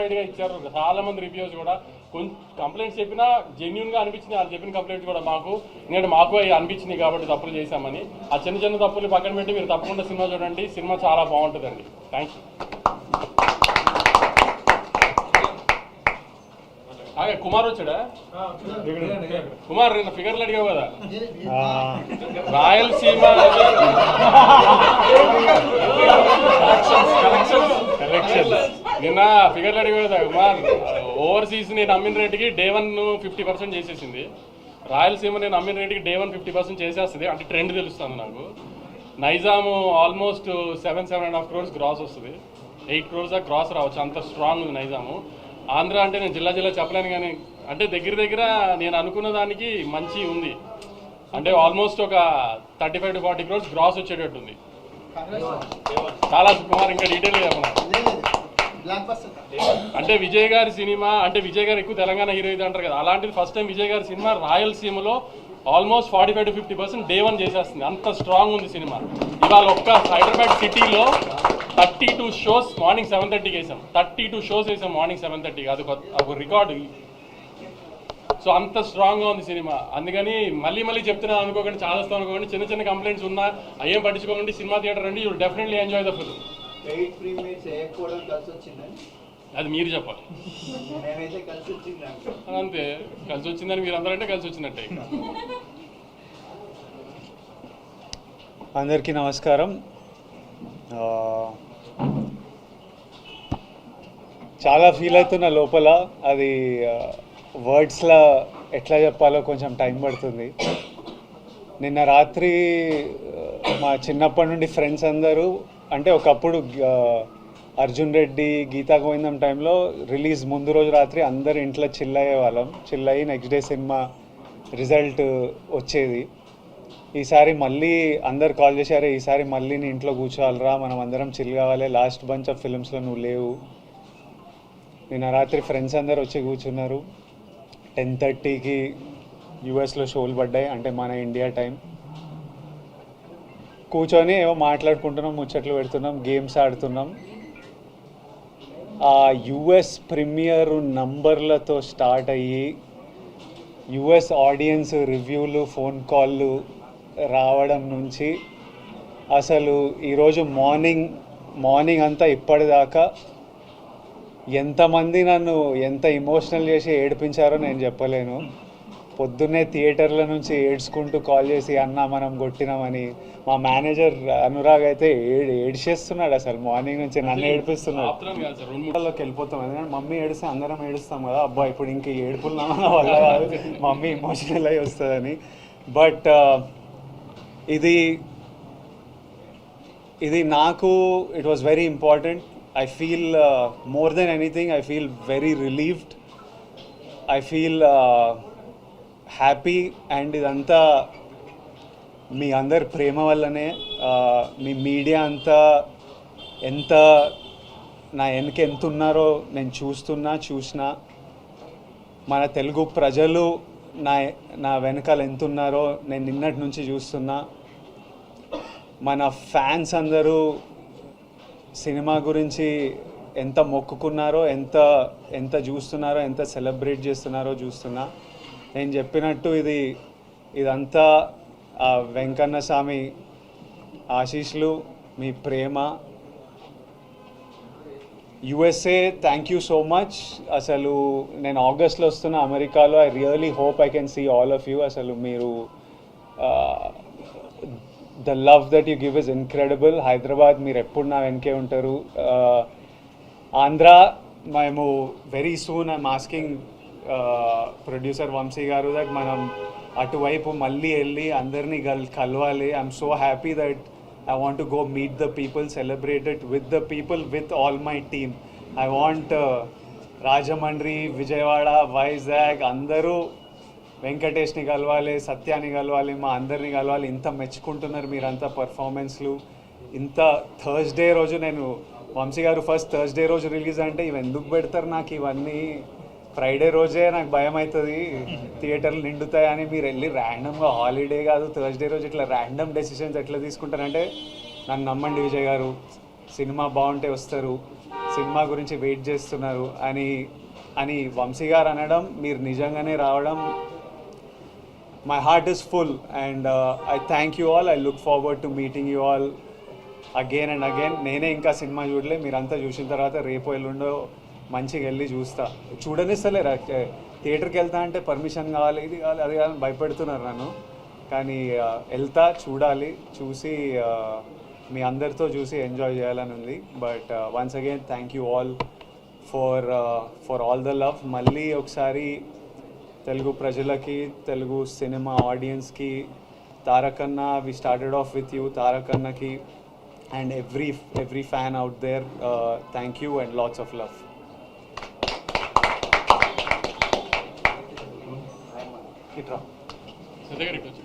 ఇచ్చారు. చాలా మంది రివ్యూస్ కూడా కొంచెం కంప్లైంట్స్ చెప్పినా జెన్యున్ గా అనిపించింది. వాళ్ళు చెప్పిన కంప్లైంట్స్ కూడా ఎందుకంటే మాకు అవి అనిపించింది కాబట్టి తప్పులు చేశామని. ఆ చిన్న చిన్న తప్పులు పక్కన పెట్టి మీరు తప్పకుండా సినిమా చూడండి. సినిమా చాలా బాగుంటుందండి. Thank you. కుమార్ వచ్చాడా? కుమార్ నిన్న ఫిగర్లు అడిగావు కదా, రాయలసీమ నిన్న ఫిగర్లు అడిగావు కదా కుమార్. ఓవర్సీస్ నేను అమ్మిన రేటుకి డే 1 50% చేసేసింది. రాయలసీమ నేను అమ్మిన రేటుకి డే 1 50% చేసేస్తుంది. అంటే ట్రెండ్ తెలుస్తుంది నాకు. నైజాము ఆల్మోస్ట్ 7.5 crores గ్రాస్ వస్తుంది. 8 crores దాకా గ్రాస్ రావచ్చు, అంత స్ట్రాంగ్ ఉంది నైజాము. ఆంధ్ర అంటే నేను జిల్లా చెప్పలేను కానీ అంటే దగ్గర నేను అనుకున్న దానికి మంచి ఉంది. అంటే ఆల్మోస్ట్ ఒక 35 to 40 crores గ్రాస్ వచ్చేటట్టు ఉంది. చాలా కుమార్ ఇంకా డీటెయిల్గా చెప్పనా. అంటే విజయ్ గారి సినిమా, అంటే విజయ్ గారు ఎక్కువ తెలంగాణ హీరో ఇది అంటారు కదా, అలాంటిది ఫస్ట్ టైం విజయ్ గారి సినిమా రాయలసీమలో ఆల్మోస్ట్ 45 to 50% డే 1 చేసేస్తుంది. అంత స్ట్రాంగ్ ఉంది సినిమా. ఇవాళ ఒక్క హైదరాబాద్ సిటీలో 32 shows మార్నింగ్ 7:30కి వేసాం. 32 shows వేసాం మార్నింగ్ 7:30కి. అది ఒక రికార్డు. సో అంత స్ట్రాంగ్గా ఉంది సినిమా. అందుకని మళ్ళీ చెప్తున్నాను అనుకోకండి, చాలా వస్తాం అనుకోకండి. చిన్న చిన్న కంప్లైంట్స్ ఉన్నా అయ్యేం పట్టించుకోకండి. సినిమా థియేటర్ అండి, you definitely enjoy the film. అది మీరు చెప్పాలి. అంతే, కలిసి వచ్చిందని మీరు అందరంటే కలిసి వచ్చినట్టే. అందరికీ నమస్కారం. చాలా ఫీల్ అవుతున్నా లోపల. అది వర్డ్స్లో ఎట్లా చెప్పాలో కొంచెం టైం పడుతుంది. నిన్న రాత్రి మా చిన్నప్పటి నుండి ఫ్రెండ్స్ అందరూ, అంటే ఒకప్పుడు అర్జున్ రెడ్డి, గీతా గోవిందం టైంలో రిలీజ్ ముందు రోజు రాత్రి అందరు ఇంట్లో చిల్ అయ్యేవాళ్ళం. చిల్ అయ్యి నెక్స్ట్ డే సినిమా రిజల్ట్ వచ్చేది. ఈసారి మళ్ళీ అందరు కాల్ చేశారు, ఈసారి మళ్ళీ నీ ఇంట్లో కూర్చోవాలరా, మనం అందరం చిల్ కావాలి, లాస్ట్ బంచ్ ఆఫ్ ఫిల్మ్స్లో నువ్వు లేవు. నిన్న రాత్రి ఫ్రెండ్స్ అందరు వచ్చి కూర్చున్నారు. 10:30కి యూఎస్లో షోలు పడ్డాయి, అంటే మన ఇండియా టైం. కూర్చొని ఏమో మాట్లాడుకుంటున్నాం, ముచ్చట్లు పెడుతున్నాం, గేమ్స్ ఆడుతున్నాం. ఆ యుఎస్ ప్రీమియర్ నంబర్లతో స్టార్ట్ అయ్యి యుఎస్ ఆడియన్స్ రివ్యూలు, ఫోన్ కాళ్ళు రావడం నుంచి అసలు ఈరోజు మార్నింగ్ అంతా ఇప్పటిదాకా ఎంతమంది నన్ను ఎంత ఎమోషనల్ చేసి ఏడిపించారో నేను చెప్పలేను. పొద్దున్నే థియేటర్ల నుంచి ఏడ్చుకుంటూ కాల్ చేసి అన్న మనం కొట్టినామని. మా మేనేజర్ అనురాగ్ అయితే ఏడ్చేస్తున్నాడు. అసలు మార్నింగ్ నుంచి నన్ను ఏడిపిస్తున్నాడు. వాళ్ళకి వెళ్ళిపోతాం, ఎందుకంటే మమ్మీ ఏడిస్తే అందరం ఏడుస్తాం కదా. అబ్బా ఇప్పుడు ఇంక ఏడుపులున్నామన్న వల్ల కాదు, మమ్మీ ఎమోషనల్ అయి వస్తుందని. బట్ ఇది నాకు it was very important. I feel more than anything, I feel very relieved. I feel happy, and ఇదంతా మీ అందరి ప్రేమ వల్లనే. మీ మీడియా అంతా ఎంత నా వెనక ఎంత ఉన్నారో నేను చూసినా. మన తెలుగు ప్రజలు నా వెనకాల ఎంత ఉన్నారో నేను నిన్నటి నుంచి చూస్తున్నా. మన ఫ్యాన్స్ అందరూ సినిమా గురించి ఎంత మొక్కుకున్నారో, ఎంత చూస్తున్నారో, ఎంత సెలబ్రేట్ చేస్తున్నారో చూస్తున్నా. నేను చెప్పినట్టు ఇదంతా వెంకన్న స్వామి ఆశీస్సులు, మీ ప్రేమ. USA thank you so much. అసలు నేను ఆగస్ట్లో వస్తున్నా అమెరికాలో. I really hope I can see all of you. అసలు మీరు the love that you give is incredible. Hyderabad మీరు ఎప్పుడు నా వెనకే ఉంటారు. ఆంధ్ర మేము very soon I'm asking producer Vamsi garu that మనం అటువైపు మళ్ళీ వెళ్ళి అందరినీ కలవాలి. I'm so happy that I want to go meet the people, celebrate it with the people, with all my team. I want Rajahmundry, Vijayawada, Vizag అందరూ వెంకటేష్ని కలవాలి, సత్యాన్ని కలవాలి, మా అందరినీ కలవాలి. ఇంత మెచ్చుకుంటున్నారు మీరంతా పర్ఫార్మెన్స్లు. ఇంత థర్స్డే రోజు నేను వంశీ గారు ఫస్ట్ థర్స్డే రోజు రిలీజ్ అంటే ఇవి ఎందుకు పెడతారు నాకు ఇవన్నీ, ఫ్రైడే రోజే నాకు భయం అవుతుంది థియేటర్లు నిండుతాయని. మీరు వెళ్ళి ర్యాండమ్గా హాలిడే కాదు థర్స్డే రోజు ఇట్లా ర్యాండమ్ డెసిషన్స్ ఎట్లా తీసుకుంటారంటే నన్ను నమ్మండి విజయ్ గారు, సినిమా బాగుంటే వస్తారు, సినిమా గురించి వెయిట్ చేస్తున్నారు అని వంశీ గారు అనడం, మీరు నిజంగానే రావడం, my heart is full and I thank you all. I look forward to meeting you all again and again. నేనే ఇంకా సినిమా చూడలే, మీరంతా చూసిన తర్వాత రేపు ఎల్లుండో మంచిగా వెళ్ళి చూడనిస్తలేరు. థియేటర్కి వెళ్తా అంటే పర్మిషన్ కావాలి, ఇది కావాలి, అది కావాలని భయపెడుతున్నారు నన్ను. కానీ వెళ్తా, చూడాలి, చూసి మీ అందరితో చూసి ఎంజాయ్ చేయాలని ఉంది. But once again thank you all for all the love. మళ్ళీ ఒకసారి తెలుగు ప్రజలకి, తెలుగు సినిమా ఆడియన్స్కి, Tarakanna, we started off with you, తారకన్నకి and every fan out there, thank you and lots of love. సిద్ధగారికి వచ్చి